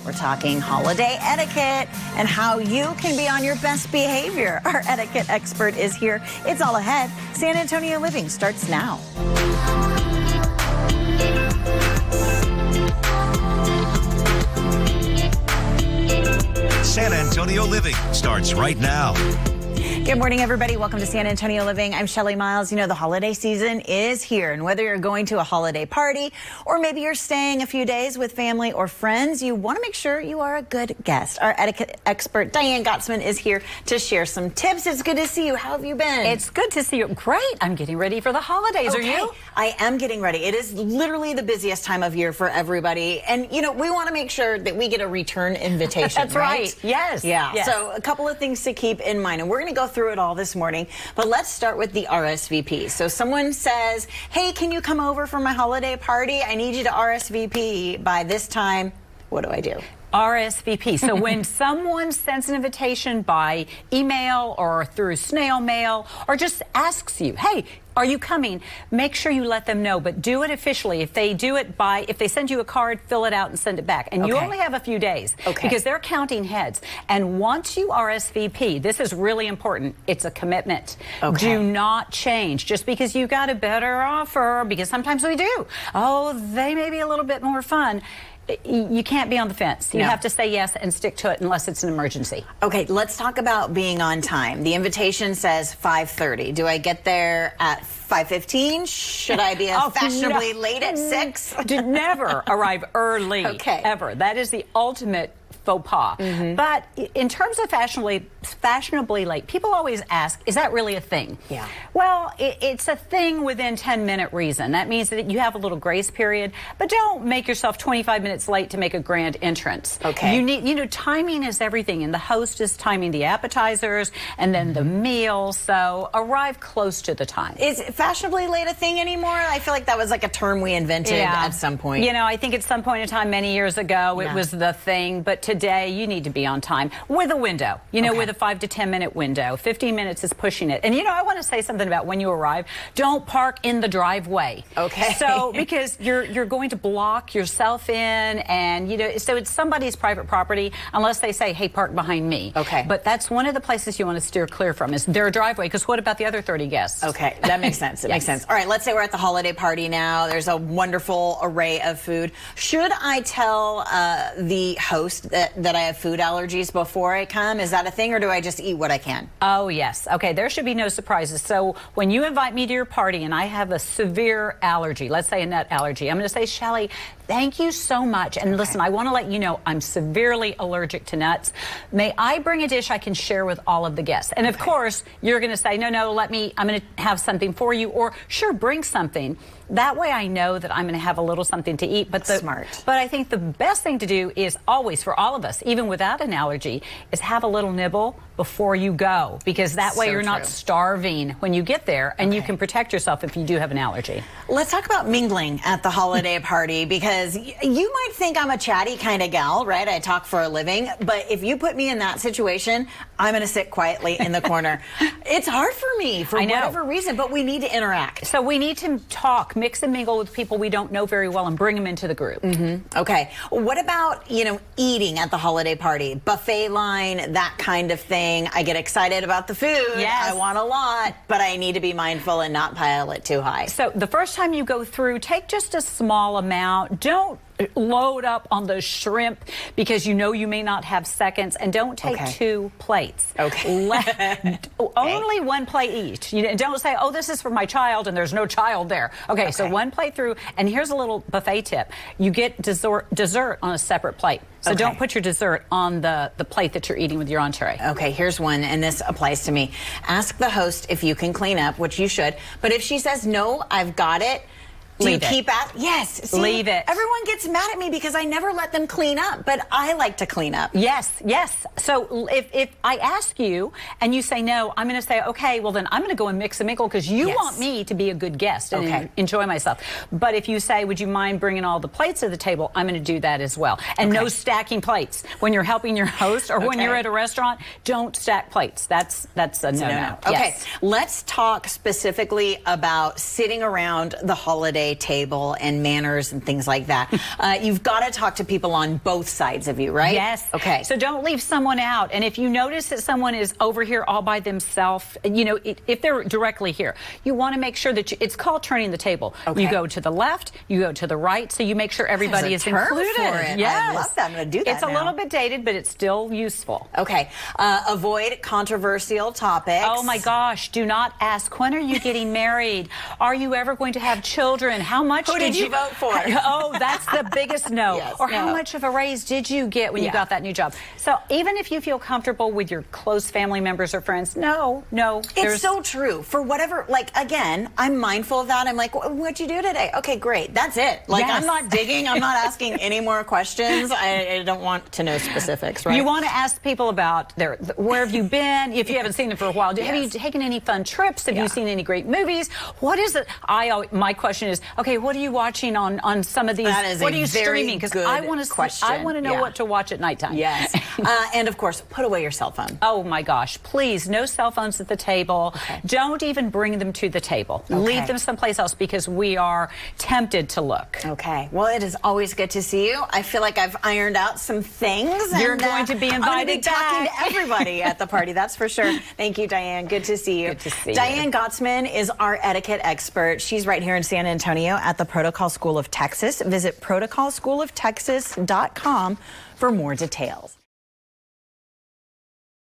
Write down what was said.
We're talking holiday etiquette and how you can be on your best behavior. Our etiquette expert is here. It's all ahead. San Antonio Living starts now. San Antonio Living starts right now. Good morning, everybody. Welcome to San Antonio Living. I'm Shelly Miles. You know, the holiday season is here, and whether you're going to a holiday party or maybe you're staying a few days with family or friends, you want to make sure you are a good guest. Our etiquette expert, Diane Gottsman, is here to share some tips. It's good to see you. How have you been? It's good to see you. Great. I'm getting ready for the holidays. Okay. Are you? I am getting ready. It is literally the busiest time of year for everybody. And, you know, we want to make sure that we get a return invitation. That's right. Yes. Yeah. Yes. So a couple of things to keep in mind. And we're going to go through it all this morning. But let's start with the RSVP. So someone says, hey, can you come over for my holiday party? I need you to RSVP by this time. What do I do? RSVP. So when someone sends an invitation by email or through snail mail or just asks you, hey, are you coming? Make sure you let them know, but do it officially. If they do it if they send you a card, fill it out and send it back. And you only have a few days because they're counting heads. And once you RSVP, this is really important. It's a commitment. Do not change just because you got a better offer, because sometimes we do. Oh, they may be a little bit more fun. You can't be on the fence. You have to say yes and stick to it unless it's an emergency. Okay, let's talk about being on time. The invitation says 5:30. Do I get there at 5:15? Should I be fashionably late at 6? Never arrive early, ever. That is the ultimate faux pas. But in terms of fashionably late, people always ask, is that really a thing? Yeah. Well, it's a thing within 10-minute reason. That means that you have a little grace period, but don't make yourself 25 minutes late to make a grand entrance. Okay. You know, timing is everything, and the host is timing the appetizers and then the meal, so arrive close to the time. Is fashionably late a thing anymore? I feel like that was like a term we invented at some point. You know, I think at some point in time many years ago it was the thing, but today you need to be on time with a window, you know, with a 5 to 10 minute window. 15 minutes is pushing it. And you know, I want to say something about when you arrive. Don't park in the driveway. Okay. So because you're going to block yourself in, and you know, so it's somebody's private property unless they say, hey, park behind me. Okay. But that's one of the places you want to steer clear from, is their driveway, because what about the other 30 guests? Okay, that makes sense. It makes sense. All right, let's say we're at the holiday party now. There's a wonderful array of food. Should I tell the host that I have food allergies before I come? Is that a thing, or do I just eat what I can? Oh, yes. Okay, there should be no surprises. So when you invite me to your party and I have a severe allergy, let's say a nut allergy, I'm going to say, Shelly, thank you so much. And listen, I want to let you know I'm severely allergic to nuts. May I bring a dish I can share with all of the guests? And of course, you're going to say, no, I'm going to have something for you, or sure, bring something. That way I know that I'm going to have a little something to eat. But Smart. But I think the best thing to do is always, for all of us, even without an allergy, is have a little nibble before you go, because that way you're not starving when you get there, and you can protect yourself if you do have an allergy. Let's talk about mingling at the holiday party, because you might think I'm a chatty kind of gal, right? I talk for a living, but if you put me in that situation, I'm going to sit quietly in the corner. It's hard for me for whatever reason, but we need to interact. So we need to talk, mix and mingle with people we don't know very well, and bring them into the group. Okay. What about, you know, eating at the holiday party? Buffet line, that kind of thing. I get excited about the food. Yes. I want a lot, but I need to be mindful and not pile it too high. So the first time you go through, take just a small amount. Don't load up on the shrimp, because you know you may not have seconds, and don't take 2 plates. Only 1 plate each. You don't say, oh, this is for my child and there's no child there. Okay, so 1 plate through, and here's a little buffet tip. You get dessert on a separate plate. So don't put your dessert on the plate that you're eating with your entree. Okay, here's one, and this applies to me. Ask the host if you can clean up, which you should, but if she says, no, I've got it, do you keep at? Yes. See, leave it. Everyone gets mad at me because I never let them clean up, but I like to clean up. Yes, yes. So if I ask you and you say no, I'm going to say, okay, well then I'm going to go and mix and mingle, because you want me to be a good guest and enjoy myself. But if you say, would you mind bringing all the plates to the table, I'm going to do that as well. And no stacking plates. When you're helping your host or when you're at a restaurant, don't stack plates. That's a no-no. Okay, let's talk specifically about sitting around the holiday holiday table and manners and things like that. You've got to talk to people on both sides of you, right? Yes. Okay. So don't leave someone out. And if you notice that someone is over here all by themselves, you know, if they're directly here, you want to make sure that it's called turning the table. Okay. You go to the left, you go to the right, so you make sure everybody is included. Yes. I love that. I'm going to do that. It's a little bit dated, but it's still useful. Okay. Avoid controversial topics. Oh my gosh, do not ask, when are you getting married? Are you ever going to have children? How much did you vote for? Oh, that's the biggest no. Yes, or no. how much of a raise did you get when you got that new job? So even if you feel comfortable with your close family members or friends, no. It's so true. For whatever, like, again, I'm mindful of that. I'm like, what'd you do today? Okay, great. That's it. Like, Yes. I'm not digging. I'm not asking any more questions. I don't want to know specifics, right? You want to ask people about where have you been? If you haven't seen them for a while, have you taken any fun trips? Have you seen any great movies? What is it? My question is, okay, what are you watching on some of these? That is what are you very streaming? Because I want to know Yeah. what to watch at nighttime. Yes. And of course, put away your cell phone. Oh my gosh, please, no cell phones at the table. Okay. Don't even bring them to the table. Okay. Leave them someplace else because we are tempted to look. Okay. Well, it is always good to see you. I feel like I've ironed out some things. You're going to be invited I'm going to be talking back. to everybody at the party, that's for sure. Thank you, Diane. Good to see you. Good to see you. Diane Gottsman is our etiquette expert. She's right here in San Antonio at the Protocol School of Texas. Visit protocolschooloftexas.com for more details.